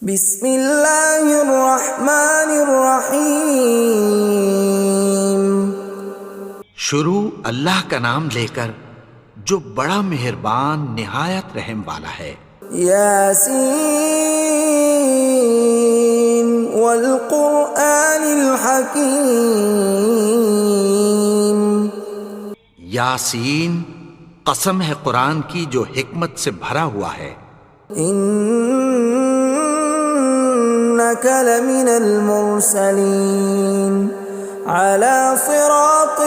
بسم اللہ الرحمن الرحیم۔ شروع اللہ کا نام لے کر جو بڑا مہربان نہایت رحم والا ہے۔ یاسین والقرآن الحکیم۔ یاسین، قسم ہے قرآن کی جو حکمت سے بھرا ہوا ہے۔ انک لمن المرسلین علی صراط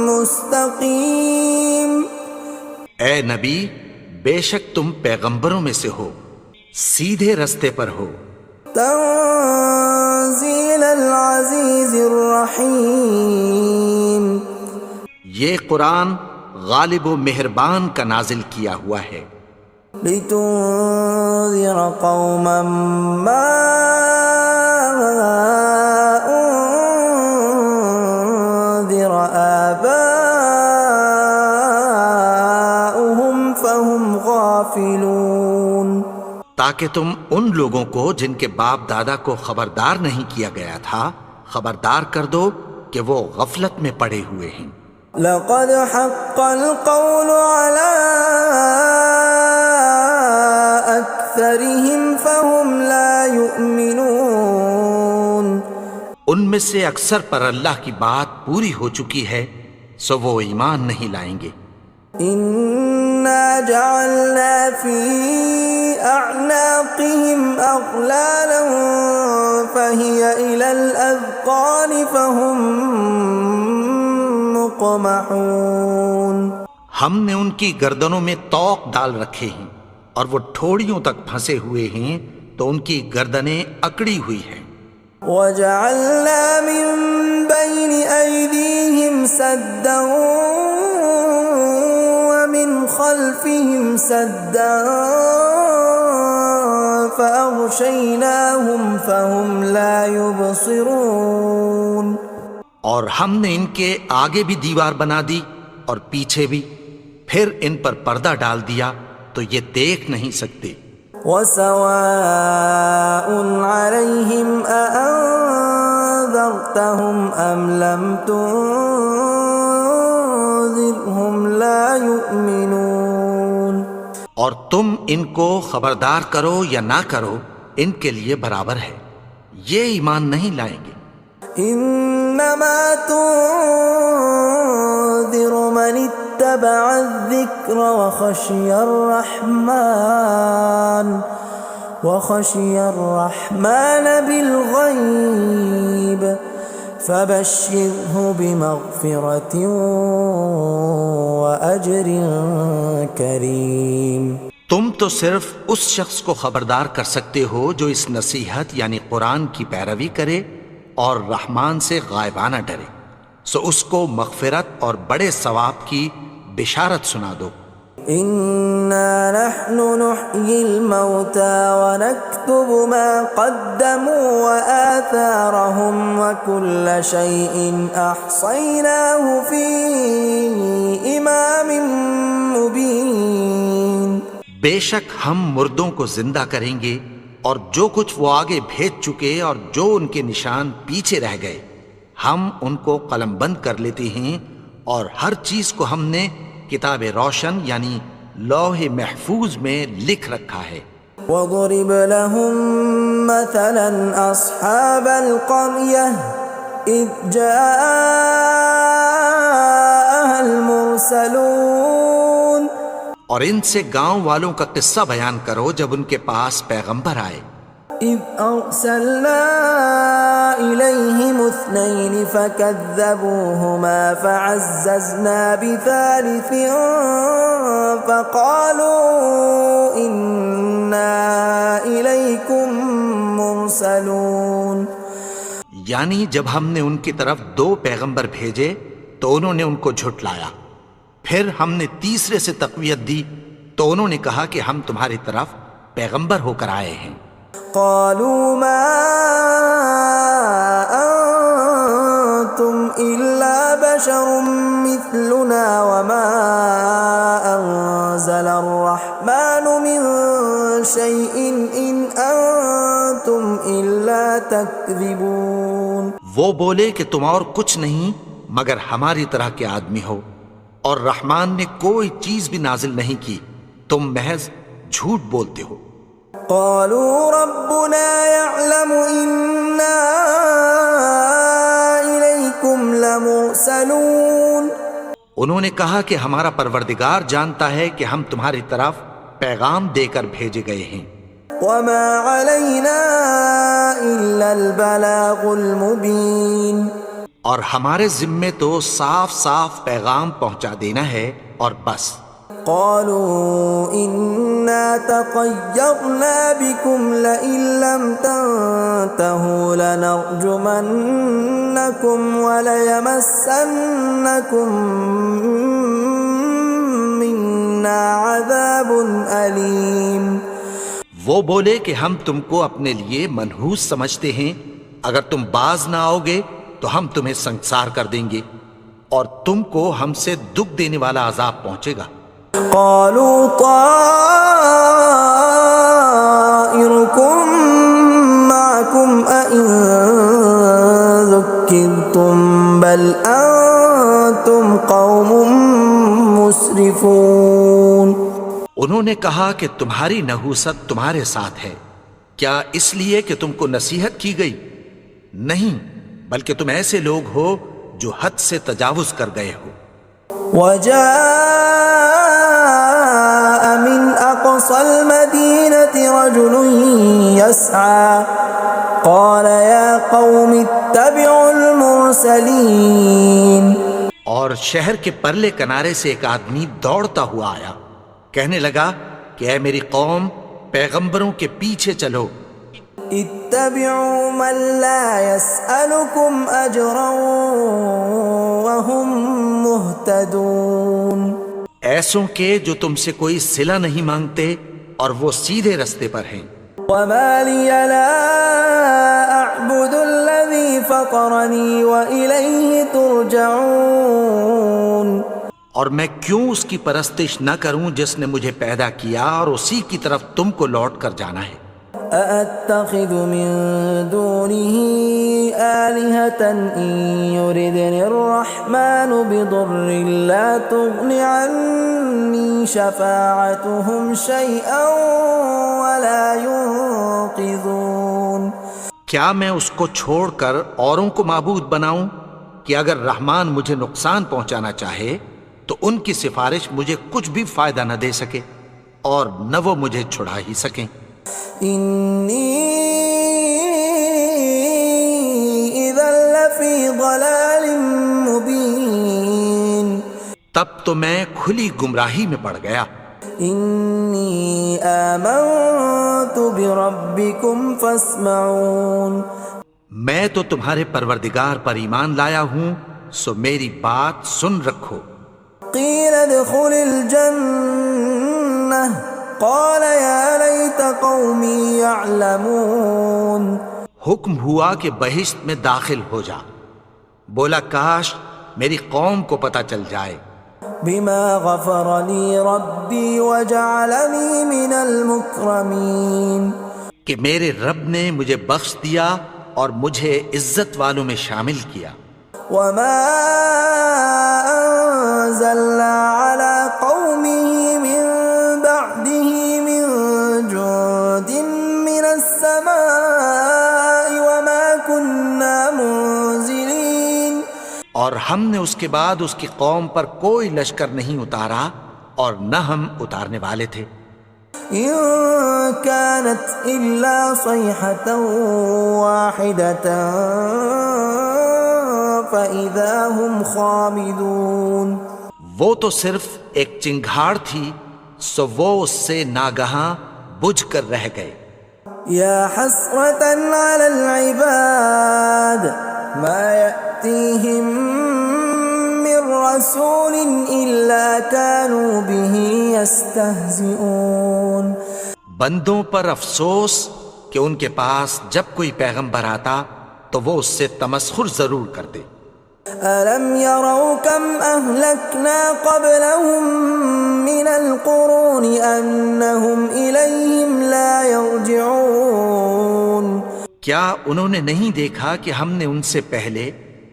مستقیم۔ اے نبی، بے شک تم پیغمبروں میں سے ہو، سیدھے رستے پر ہو۔ تنزیل العزیز الرحیم۔ یہ قرآن غالب و مہربان کا نازل کیا ہوا ہے۔ لتنذر قوما ما انذر آباؤهم فهم غافلون۔ تاکہ تم ان لوگوں کو جن کے باپ دادا کو خبردار نہیں کیا گیا تھا خبردار کر دو کہ وہ غفلت میں پڑے ہوئے ہیں۔ لقد حق القول على أكثرهم فهم لا يؤمنون۔ ان میں سے اکثر پر اللہ کی بات پوری ہو چکی ہے سو وہ ایمان نہیں لائیں گے۔ إنا جعلنا في أعناقهم أغلالا فهي إلى الأذقان فهم مقمحون۔ ہم نے ان کی گردنوں میں طوق ڈال رکھے ہیں اور وہ ٹھوڑیوں تک پھنسے ہوئے ہیں تو ان کی گردنیں اکڑی ہوئی ہیں۔ وَجَعَلْنَا مِن بَيْنِ أَيْدِيهِمْ سَدًّا وَمِنْ خَلْفِهِمْ سَدًّا فَأَغْشَيْنَاهُمْ فَهُمْ لَا يُبْصِرُونَ۔ اور ہم نے ان کے آگے بھی دیوار بنا دی اور پیچھے بھی، پھر ان پر پردہ ڈال دیا تو یہ دیکھ نہیں سکتے۔ وَسَوَاءٌ عَلَيْهِمْ أَأَنذَرْتَهُمْ أَمْ لَمْ تُنذِرْهُمْ لَا يُؤْمِنُونَ۔ اور تم ان کو خبردار کرو یا نہ کرو ان کے لیے برابر ہے، یہ ایمان نہیں لائیں گے۔ انما تنذر من اتبع الذکر وخشی الرحمن بالغیب فبشرہ بمغفرۃ واجر کریم۔ تم تو صرف اس شخص کو خبردار کر سکتے ہو جو اس نصیحت یعنی قرآن کی پیروی کرے اور رحمان سے غائبانہ ڈرے، سو اس کو مغفرت اور بڑے ثواب کی بشارت سنا دو۔ اِنَّا نَحْنُ نُحْيِي الْمَوْتَى وَنَكْتُبُ مَا قَدَّمُوا وَآثَارَهُمْ وَكُلَّ شَيْءٍ أَحْصَيْنَاهُ فِي إِمَامٍ مُبِينٍ۔ بے شک ہم مردوں کو زندہ کریں گے اور جو کچھ وہ آگے بھیج چکے اور جو ان کے نشان پیچھے رہ گئے ہم ان کو قلم بند کر لیتے ہیں، اور ہر چیز کو ہم نے کتاب روشن یعنی لوح محفوظ میں لکھ رکھا ہے۔ وَضُرِبَ لَهُم مَّثَلًا أَصْحَابَ الْقَرْيَةِ إِذْ جَاءَهَا الْمُرْسَلُونَ۔ اور ان سے گاؤں والوں کا قصہ بیان کرو جب ان کے پاس پیغمبر آئے۔ إِذْ أَرْسَلْنَا إِلَيْهِمُ اثْنَيْنِ فَكَذَّبُوهُمَا فَعَزَّزْنَا بِثَالِثٍ فَقَالُوا إِنَّا إِلَيْكُمْ مُرْسَلُونَ۔ یعنی جب ہم نے ان کی طرف 2 پیغمبر بھیجے تو انہوں نے ان کو جھٹلایا، پھر ہم نے تیسرے سے تقویت دی تو انہوں نے کہا کہ ہم تمہاری طرف پیغمبر ہو کر آئے ہیں۔ قالوا ما انتم الا بشر مثلنا وما انزل الرحمن من شيء إن أنتم إلا تكذبون. وہ بولے کہ تم اور کچھ نہیں مگر ہماری طرح کے آدمی ہو، اور رحمان نے کوئی چیز بھی نازل نہیں کی، تم محض جھوٹ بولتے ہو. قالوا ربنا يعلم إنا إليكم لمرسلون. انہوں نے کہا کہ ہمارا پروردگار جانتا ہے کہ ہم تمہاری طرف پیغام دے کر بھیجے گئے ہیں. وما علينا إلا البلاغ المبين. اور ہمارے ذمے تو صاف صاف پیغام پہنچا دینا ہے اور بس. قالوا إنا تطيرنا بكم لئن لم تنتهوا لنرجمنكم وليمسنكم منا عذاب أليم. وہ بولے کہ ہم تم کو اپنے لیے منحوس سمجھتے ہیں، اگر تم باز نہ آؤ گے تو ہم تمہیں سنسار کر دیں گے اور تم کو ہم سے دکھ دینے والا عذاب پہنچے گا. قالوا طائركم معكم أئن ذكرتم بل أنتم قوم مسرفون. انہوں نے کہا کہ تمہاری نحوست تمہارے ساتھ ہے، کیا اس لیے کہ تم کو نصیحت کی گئی؟ نہیں، بلکہ تم ایسے لوگ ہو جو حد سے تجاوز کر گئے ہو. وجاء من أقصى المدينة رجل يسعى قال يا قوم اتبعوا المرسلين. اور شہر کے پرلے کنارے سے ایک آدمی دوڑتا ہوا آیا، کہنے لگا کہ اے میری قوم، پیغمبروں کے پیچھے چلو. اتبعوا من لا يسألكم أجرا وهم مهتدون. ایسوں کے جو تم سے کوئی صلہ نہیں مانگتے اور وہ سیدھے رستے پر ہیں. وما لي لا أعبد الذي فطرني وإليه ترجعون. اور میں کیوں اس کی پرستش نہ کروں جس نے مجھے پیدا کیا اور اسی کی طرف تم کو لوٹ کر جانا ہے. أأتخذ من دونه آلهة إن يردني الرحمن بضر لا تغن عني شفاعتهم شيئا ولا ينقذون. کیا میں اس کو چھوڑ کر اوروں کو معبود بناؤں کہ اگر رحمان مجھے نقصان پہنچانا چاہے تو ان کی سفارش مجھے کچھ بھی فائدہ نہ دے سکے اور نہ وہ مجھے چھڑا ہی سکیں. إني إذا لفي ضلال مبين. تب تو میں کھلی گمراہی میں پڑ گیا. إني آمنت بربكم فاسمعون. میں تو تمہارے پروردگار پر ایمان لایا ہوں، سو میری بات سن رکھو. قيل ادخل الجنة قال يا ليت قومي يعلمون. حکم ہوا کہ بہشت میں داخل ہو جا. بولا کاش میری قوم کو پتہ چل جائے. بما غفر لي ربي وجعلني من المكرمين. کہ میرے رب نے مجھے بخش دیا اور مجھے عزت والوں میں شامل کیا. وما أنزلنا على قومه من بعده من جند من السماء وما كنا منزلين. اور ہم نے اس کے بعد اس کی قوم پر کوئی لشکر نہیں اتارا اور نہ ہم اتارنے والے تھے. إن كانت إلا صيحة واحدة فإذا هم خامدون. وہ تو صرف ایک چنگھاڑ تھی، سو وہ اس سے ناگہاں بجھ کر رہ گئے. يا حسرة على العباد ما يأتيهم من رسول إلا كانوا به يستهزئون. بندوں پر افسوس کہ ان کے پاس جب کوئی پیغمبر آتا تو وہ اس سے تمسخر ضرور کرتے. أَلَمْ يَرَوْا كَمْ أَهْلَكْنَا قَبْلَهُمْ مِنَ الْقُرُونِ أَنَّهُمْ إِلَيْهِمْ لَا يَرْجِعُونَ کیا انہوں نے نہیں دیکھا کہ ہم نے ان سے پہلے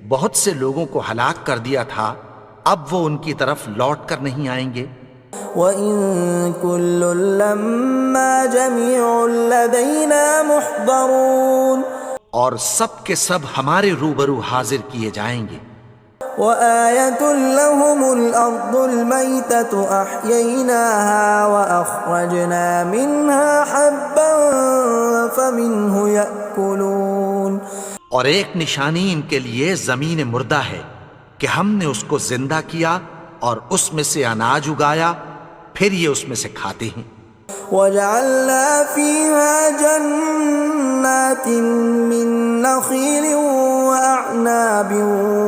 بہت سے لوگوں کو ہلاک کر دیا تھا، اب وہ ان کی طرف لوٹ کر نہیں آئیں گے؟ وَإِن كُلٌّ لَّمَّا جَمِيعٌ لَّدَيْنَا مُحْضَرُونَ اور سب کے سب ہمارے روبرو حاضر کیے جائیں گے۔ وَآيَةٌ لَّهُمُ الْأَرْضُ الْمَيْتَةُ أَحْيَيْنَاهَا وَأَخْرَجْنَا مِنْهَا حَبًّا فَمِنْهُ يَأْكُلُونَ اور ایک نشانی ان کے لیے زمین مردہ ہے کہ ہم نے اس کو زندہ کیا اور اس میں سے اناج اگایا، پھر یہ اس میں سے کھاتے ہیں۔ وَجَعَلْنَا فِيهَا جَنَّاتٍ مِّن نَّخِيلٍ وَأَعْنَابٍ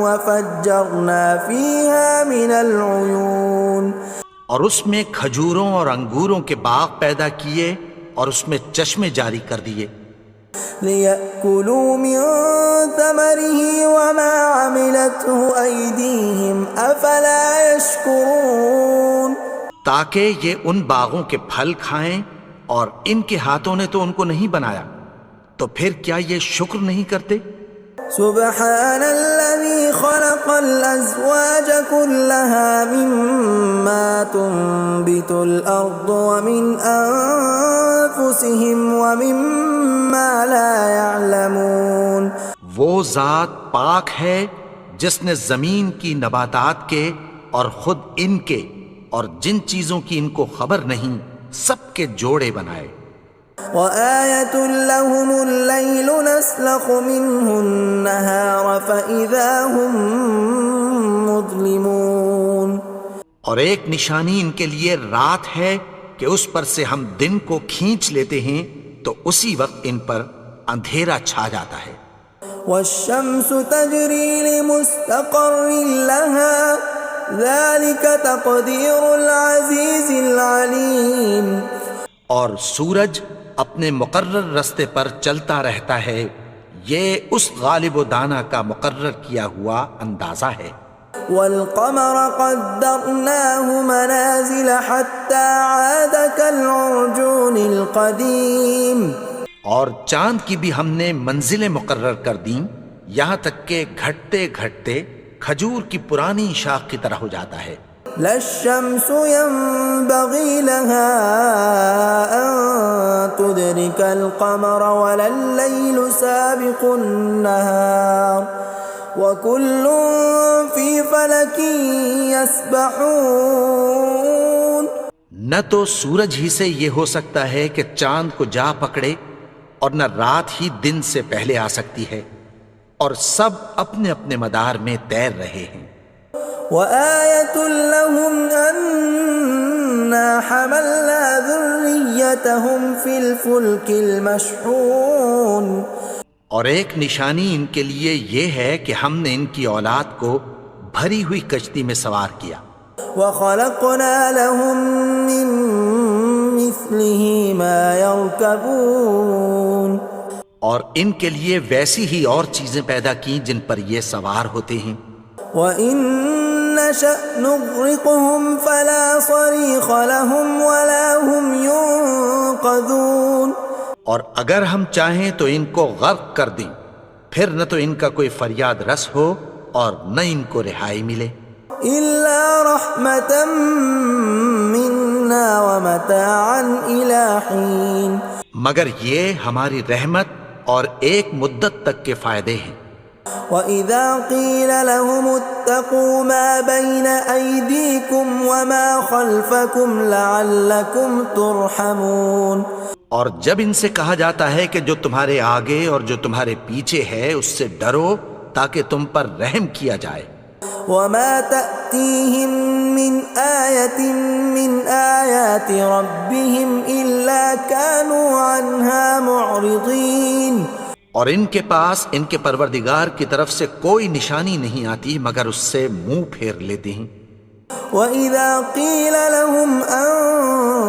وَفَجَّرْنَا فِيهَا مِنَ الْعُيُونِ اور اس میں کھجوروں اور انگوروں کے باغ پیدا کیے اور اس میں چشمے جاری کر دیے، لِيَأْكُلُوا مِن ثَمَرِهِ وَمَا عَمِلَتْهُ أَيْدِيهِمْ أَفَلَا يَشْكُرُونَ تاکہ یہ ان باغوں کے پھل کھائیں، اور ان کے ہاتھوں نے تو ان کو نہیں بنایا، تو پھر کیا یہ شکر نہیں کرتے؟ سبحان الذي خلق الأزواج كلها مما تنبت الأرض ومن أنفسهم ومما لا يعلمون وہ ذات پاک ہے جس نے زمین کی نباتات کے اور خود ان کے اور جن چیزوں کی ان کو خبر نہیں سب کے جوڑے بنائے۔ وَآيَةٌ لَّهُمُ اللَّيْلُ نَسْلَخُ مِنْهُ النَّهَارَ فَإِذَا هُمْ مُظْلِمُونَ اور ایک نشانی ان کے لیے رات ہے کہ اس پر سے ہم دن کو کھینچ لیتے ہیں تو اسی وقت ان پر اندھیرا چھا جاتا ہے۔ وَالشَّمْسُ تَجْرِي لِمُسْتَقَرٍّ لَّهَا ذَلِكَ تَقْدِيرُ الْعَزِيزِ الْعَلِيمِ اور سورج اپنے مقرر رستے پر چلتا رہتا ہے، یہ اس غالب و دانا کا مقرر کیا ہوا اندازہ ہے۔ وَالْقَمَرَ قَدَّرْنَاهُ مَنَازِلَ حَتَّى عَادَ كَالْعُرْجُونِ الْقَدِيمِ اور چاند کی بھی ہم نے منزلیں مقرر کر دیں، یہاں تک کہ گھٹتے گھٹتے کھجور کی پرانی شاخ کی طرح ہو جاتا ہے۔ لا الشمس ينبغي لها أن تدرك القمر ولا الليل سابق النهار وكل في فلك يسبحون نہ تو سورج ہی سے یہ ہو سکتا ہے کہ چاند کو جا پکڑے، اور نہ رات ہی دن سے پہلے آ سکتی ہے، اور سب اپنے اپنے مدار میں تیر رہے ہیں۔ وَآيَةٌ لَّهُمْ أَنَّا حَمَلْنَا ذُرِّيَّتَهُمْ فِي الْفُلْكِ الْمَشْحُونِ اور ایک نشانی ان کے لیے یہ ہے کہ ہم نے ان کی اولاد کو بھری ہوئی کشتی میں سوار کیا۔ وَخَلَقْنَا لَهُم مِّن مِّثْلِهِ مَا يَرْكَبُونَ اور ان کے لیے ویسی ہی اور چیزیں پیدا کی جن پر یہ سوار ہوتے ہیں۔ وَإِن نَّشَأْ نُغْرِقْهُمْ فَلَا صَرِيخَ لَهُمْ وَلَا هُمْ يُنقَذُونَ اور اگر ہم چاہیں تو ان کو غرق کر دیں، پھر نہ تو ان کا کوئی فریاد رس ہو اور نہ ان کو رہائی ملے۔ إِلَّا رَحْمَةً مِّنَّا وَمَتَاعًا إِلَىٰ حِينٍ مگر یہ ہماری رحمت اور ایک مدت تک کے فائدے ہیں۔ وَإِذَا قِيلَ لَهُمُ اتَّقُوا مَا بَيْنَ أَيْدِيكُمْ وَمَا خَلْفَكُمْ لَعَلَّكُمْ تُرْحَمُونَ اور جب ان سے کہا جاتا ہے کہ جو تمہارے آگے اور جو تمہارے پیچھے ہے اس سے ڈرو تاکہ تم پر رحم کیا جائے۔ وَمَا تَأْتِيهِم مِّنْ آيَةٍ مِّنْ آيَاتِ رَبِّهِمْ إِلَّا كَانُوا عَنْهَا مُعْرِضِينَ اور ان کے پاس ان کے پروردگار کی طرف سے کوئی نشانی نہیں آتی مگر اس سے منہ پھیر لیتے ہیں۔ وَإِذَا قِيلَ لَهُمْ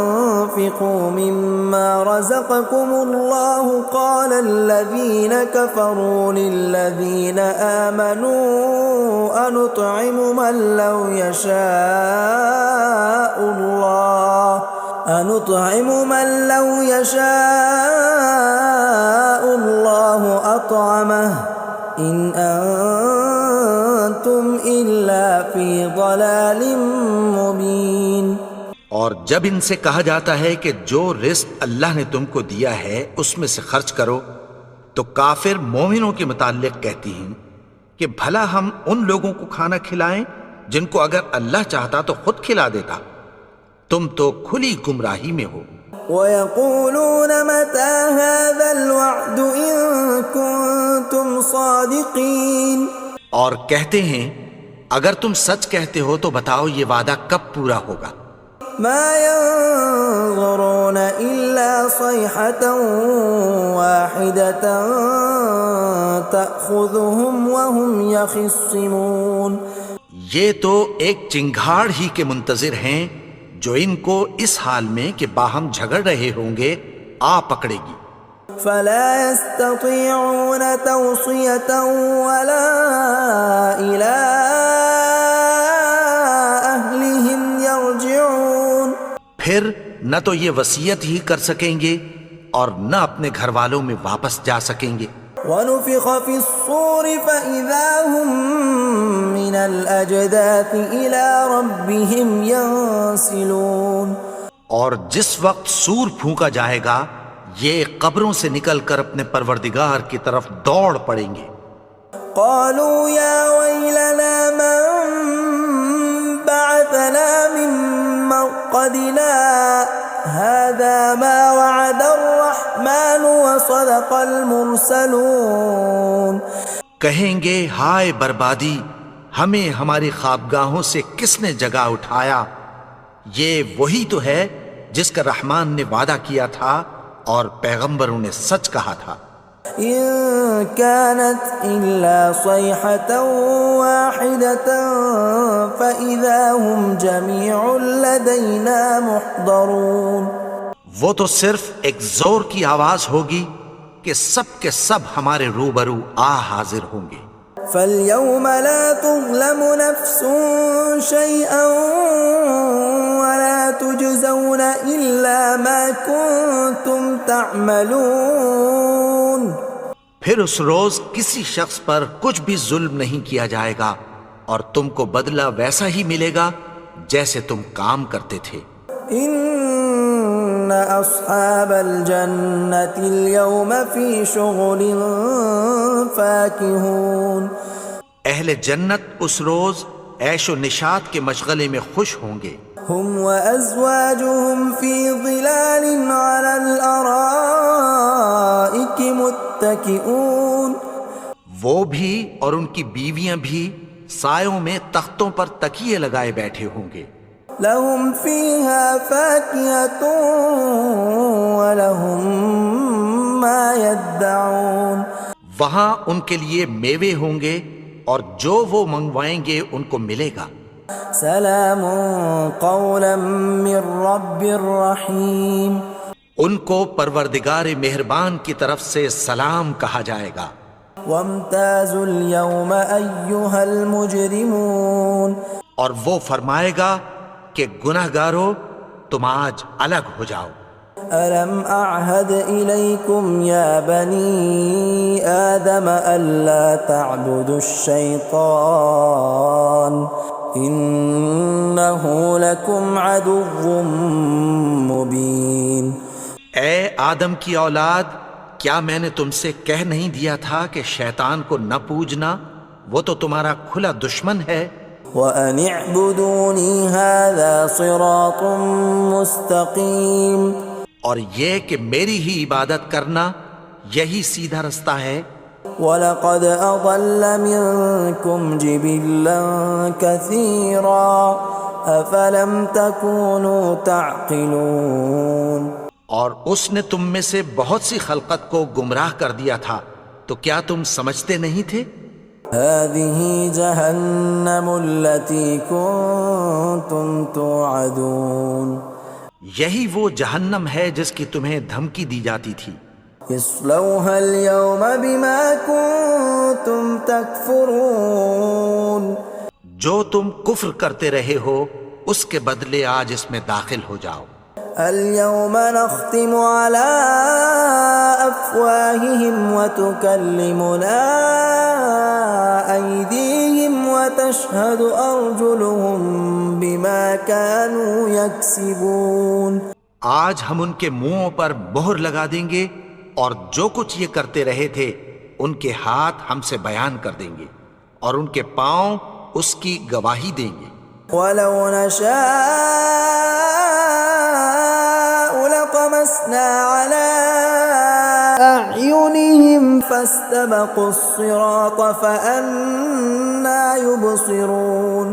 أَنفِقُوا مِمَّا رَزَقَكُمُ اللَّهُ قَالَ الَّذِينَ كَفَرُوا لِلَّذِينَ آمَنُوا أَنُطْعِمُ مَن لَّوْ يَشَاءُ اللَّهُ أَطْعَمَهُ إِنْ أَنْتُمْ إِلَّا فِي ضَلَالٍ مُبِينٍ۔ اور جب ان سے کہا جاتا ہے کہ جو رزق اللہ نے تم کو دیا ہے اس میں سے خرچ کرو، تو کافر مومنوں کے متعلق کہتی ہیں کہ بھلا ہم ان لوگوں کو کھانا کھلائیں جن کو اگر اللہ چاہتا تو خود کھلا دیتا، تم تو کھلی گمراہی میں ہو۔ وَيَقُولُونَ مَتَى هَذَا الْوَعْدُ إِن كُنتُمْ صَادِقِينَ، اور کہتے ہیں اگر تم سچ کہتے ہو تو بتاؤ یہ وعدہ کب پورا ہوگا۔ مَا يَنظُرُونَ إِلَّا صَيْحَةً وَاحِدَةً تَأْخُذُهُمْ وَهُمْ يَخِصِّمُونَ، یہ تو ایک چنگھاڑ ہی کے منتظر ہیں جو ان کو اس حال میں کہ باہم جھگڑ رہے ہوں گے آ پکڑے گی۔ فَلَا يَسْتَطِيعُونَ تَوْصِيَةً وَلَا إِلَىٰ أَهْلِهِمْ يَرْجِعُونَ، پھر نہ تو یہ وصیت ہی کر سکیں گے اور نہ اپنے گھر والوں میں واپس جا سکیں گے۔ وَنُفِخَ فِي الصُّورِ فَإِذَا هُم مِّنَ الْأَجْدَاثِ إِلَىٰ رَبِّهِمْ يَنسِلُونَ، اور جس وقت سور پھونکا جائے گا یہ قبروں سے نکل کر اپنے پروردگار کی طرف دوڑ پڑیں گے۔ قَالُوا يَا وَيْلَنَا مَن بَعَثَنَا مِن مَّرْقَدِنَا هَٰذَا مَا وَعَدَ الرَّحْمَٰنُ وَصَدَقَ الْمُرْسَلُونَ، کہیں گے ہائے بربادی، ہمیں ہماری خوابگاہوں سے کس نے جگا اٹھایا، یہ وہی تو ہے جس کا رحمان نے وعدہ کیا تھا اور پیغمبروں نے سچ کہا تھا۔ إِن كَانَتْ إِلَّا صَيْحَةً وَاحِدَةً فَإِذَا هُمْ جَمِيعٌ لَدَيْنَا مُحْضَرُونَ، وہ تو صرف ایک زور کی آواز ہوگی کہ سب کے سب ہمارے روبرو آ حاضر ہوں گے۔ فَالْيَوْمَ لَا تُظْلَمُ نَفْسٌ شَيْئًا وَلَا تُجْزَوْنَ إِلَّا مَا كُنتُمْ تَعْمَلُونَ، پھر اس روز کسی شخص پر کچھ بھی ظلم نہیں کیا جائے گا اور تم کو بدلہ ویسا ہی ملے گا جیسے تم کام کرتے تھے۔ إِنَّ أَصْحَابَ الْجَنَّةِ الْيَوْمَ فِي شُغُلٍ فَاكِهُونَ، اہل جنت اس روز عیش و نشاط کے مشغلے میں خوش ہوں گے۔ هُمْ وَأَزْوَاجُهُمْ فِي ظِلَالٍ عَلَى الْأَرَائِكِ مُتَّكِئُونَ، وہ بھی اور ان کی بیویاں بھی سایوں میں تختوں پر تکیے لگائے بیٹھے ہوں گے۔ لَهُمْ فِيهَا فَاكِهَةٌ وَلَهُمْ مَا يَدَّعُونَ، وہاں ان کے لیے میوے ہوں گے اور جو وہ منگوائیں گے ان کو ملے گا۔ سلام قولا من رب رحیم، ان کو پروردگار مہربان کی طرف سے سلام کہا جائے گا۔ وامتازوا اليوم ایھا المجرمون، اور وہ فرمائے گا کہ گنہگارو تم آج الگ ہو جاؤ۔ ألم أعهد إليكم يا بني آدم ألا تعبدوا الشيطان إنه لكم عدو مبين۔ اے آدم کی اولاد، کیا میں نے تم سے کہہ نہیں دیا تھا کہ شیطان کو نہ پوجنا، وہ تو تمہارا کھلا دشمن ہے۔ وَأَنِ اعْبُدُونِي هَذَا صِرَاطٌ مُسْتَقِيمٌ، اور یہ کہ میری ہی عبادت کرنا یہی سیدھا رستہ ہے۔ وَلَقَدْ أَضَلَّ مِنكُمْ جِبِلًّا كَثِيرًا أَفَلَمْ تَكُونُوا تَعْقِلُونَ، اور اس نے تم میں سے بہت سی خلقت کو گمراہ کر دیا تھا، تو کیا تم سمجھتے نہیں تھے؟ هذه جهنم التي كنتم توعدون یہی وہ جہنم ہے جس کی تمہیں دھمکی دی جاتی تھی. اصلوها اليوم بما كنتم تكفرون جو تم کفر کرتے رہے ہو اس کے بدلے آج اس میں داخل ہو جاؤ. اليوم نختم على أفواههم وتكلمنا أيديهم وتشهد أرجلهم بما كانوا يكسبون. آج ہم ان کے منہوں پر مہر لگا دیں گے اور جو کچھ یہ کرتے رہے تھے ان کے ہاتھ ہم سے بیان کر دیں گے اور ان کے پاؤں اس کی گواہی دیں گے. ولو نشاء لطمسنا على أعينهم فاستبقوا الصراط فأنى يبصرون.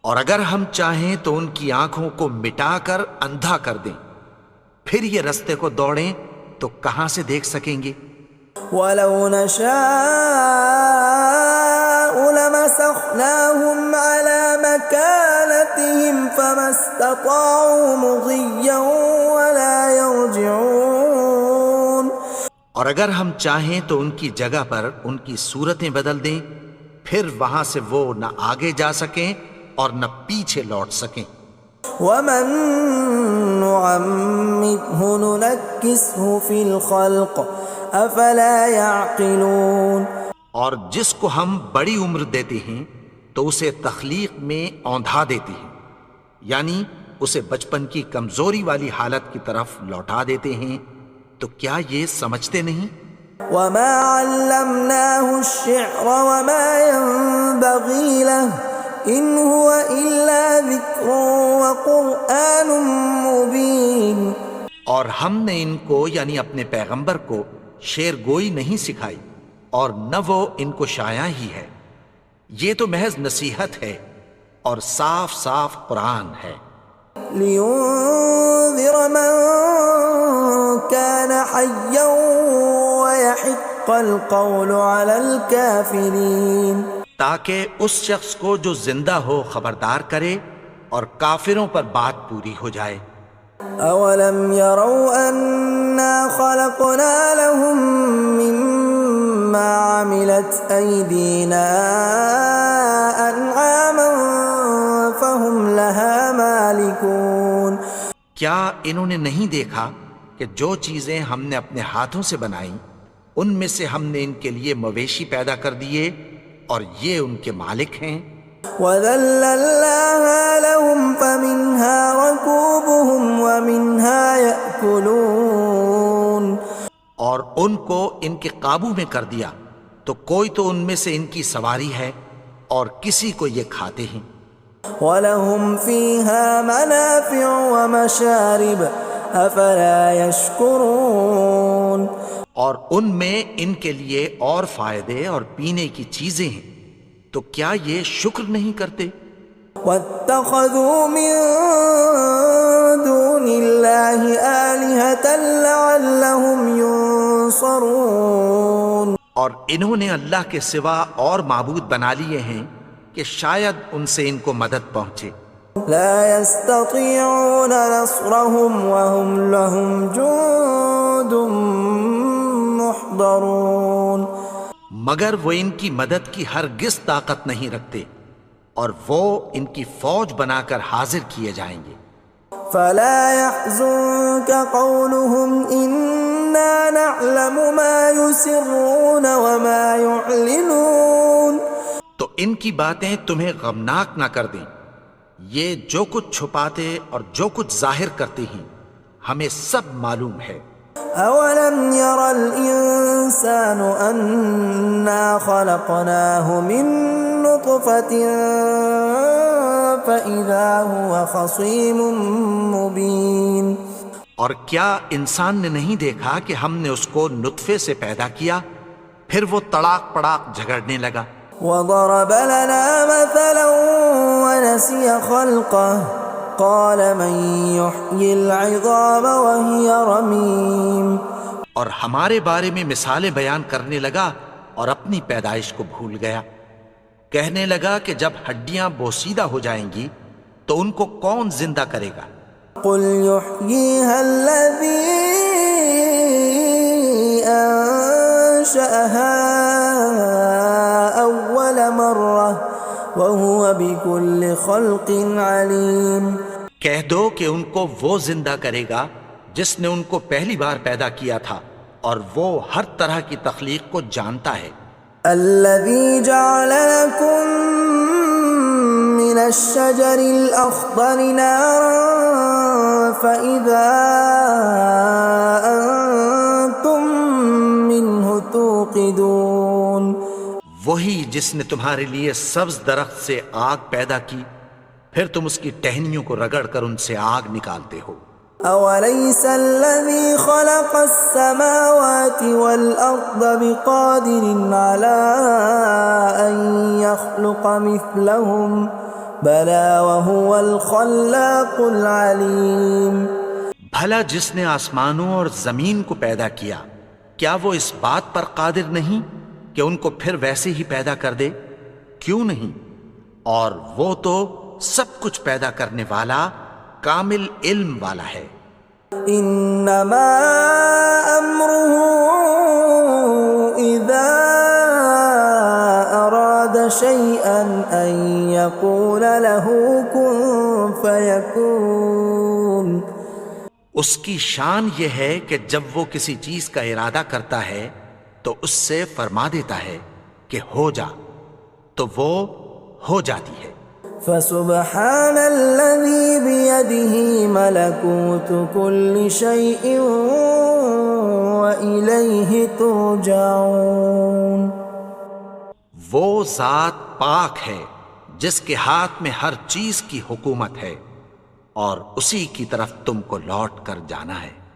اور اگر ہم چاہیں تو ان کی آنکھوں کو مٹا کر اندھا کر دیں، پھر یہ رستے کو دوڑیں تو کہاں سے دیکھ سکیں گے. ولو نشاء لمسخناهم على مكانتهم فما استطاعوا مضيا ولا يرجعون. اور اگر ہم چاہیں تو ان کی جگہ پر ان کی صورتیں بدل دیں، پھر وہاں سے وہ نہ آگے جا سکیں اور نہ پیچھے لوٹ سکیں. ومن نعمره ننكسه في الخلق افلا يعقلون. اور جس کو ہم بڑی عمر دیتے ہیں تو اسے تخلیق میں اوندھا دیتے ہیں، یعنی اسے بچپن کی کمزوری والی حالت کی طرف لوٹا دیتے ہیں. تو کیا یہ سمجھتے نہیں؟ وما علمناه الشعر وما ينبغي له ان هو الا ذکر وقرآن مبین. اور ہم نے ان کو یعنی اپنے پیغمبر کو شعر گوئی نہیں سکھائی اور نہ وہ ان کو شایع ہی ہے، یہ تو محض نصیحت ہے اور صاف صاف قرآن ہے. لينذر من كان حيا ويحق القول على الكافرين. تاکہ اس شخص کو جو زندہ ہو خبردار کرے اور کافروں پر بات پوری ہو جائے. اولم يروا انا خلقنا لهم مما عملت ايدينا انعاما فهم لها مالكون. کیا انہوں نے نہیں دیکھا کہ جو چیزیں ہم نے اپنے ہاتھوں سے بنائیں ان میں سے ہم نے ان کے لیے مویشی پیدا کر دیے اور یہ ان کے مالک ہیں. وَذَلَّلْنَاهَا لَهُمْ فَمِنْهَا رَكُوبُهُمْ وَمِنْهَا يَأْكُلُونَ. اور ان کو ان کے قابو میں کر دیا تو کوئی تو ان میں سے ان کی سواری ہے اور کسی کو یہ کھاتے ہیں. وَلَهُمْ فِيهَا مَنَافِعُ وَمَشَارِبُ أَفَلَا يَشْكُرُونَ. اور ان میں ان کے لیے اور فائدے اور پینے کی چیزیں ہیں، تو کیا یہ شکر نہیں کرتے؟ وَاتَّخَذُوا مِن دُونِ اللَّهِ آلِهَةً لَعَلَّهُمْ يُنصَرُونَ. اور انہوں نے اللہ کے سوا اور معبود بنا لیے ہیں کہ شاید ان سے ان کو مدد پہنچے. لا يستطيعون نصرهم وهم لهم جند محضرون. مگر وہ ان کی مدد کی ہرگز طاقت نہیں رکھتے اور وہ ان کی فوج بنا کر حاضر کیے جائیں گے. فلا يحزنك قولهم إنا نعلم ما يسرون وما يعلنون. تو ان کی باتیں تمہیں غمناک نہ کر دیں، یہ جو کچھ چھپاتے اور جو کچھ ظاہر کرتے ہیں ہمیں سب معلوم ہے. أولم ير الإنسان أنا خلقناه من نطفة فإذا هو خصيم مبين. اور کیا انسان نے نہیں دیکھا کہ ہم نے اس کو نطفے سے پیدا کیا پھر وہ تڑاک پڑاک جھگڑنے لگا. وضرب لنا مثلا ونسي خلقه قال من يحيي العظام وهي رميم. اور ہمارے بارے میں مثالیں بیان کرنے لگا اور اپنی پیدائش کو بھول گیا. کہنے لگا کہ جب ہڈیاں بوسیدہ ہو جائیں گی تو ان کو کون زندہ کرے گا؟ قل يحييها الذي أنشأها أول مرة وهو بكل خلق عليم۔ کہہ دو کہ ان کو وہ زندہ کرے گا جس نے ان کو پہلی بار پیدا کیا تھا اور وہ ہر طرح کی تخلیق کو جانتا ہے۔ الذي جعل لكم من الشجر الأخضر نارا فإذا أنتم منه توقدون۔ وہی جس نے تمہارے لیے سبز درخت سے آگ پیدا کی، پھر تم اس کی ٹہنیوں کو رگڑ کر ان سے آگ نکالتے ہو۔ أوليس الذي خلق السماوات والأرض بقادر على أن يخلق مثلهم بلى وهو الخلاق العليم۔ بھلا جس نے آسمانوں اور زمین کو پیدا کیا، کیا وہ اس بات پر قادر نہیں کہ ان کو پھر ویسے ہی پیدا کر دے؟ کیوں نہیں؟ اور وہ تو سب کچھ پیدا کرنے والا، کامل علم والا ہے۔ انما امره اذا اراد شيئا ان يقول له كن فيكون۔ اس کی شان یہ ہے کہ جب وہ کسی چیز کا ارادہ کرتا ہے تو اس سے فرما دیتا ہے کہ ہو جا، تو وہ ہو جاتی ہے۔ فسبحان الذي بيده ملكوت كل شيء وإليه ترجعون۔ وہ ذات پاک ہے جس کے ہاتھ میں ہر چیز کی حکومت ہے اور اسی کی طرف تم کو لوٹ کر جانا ہے۔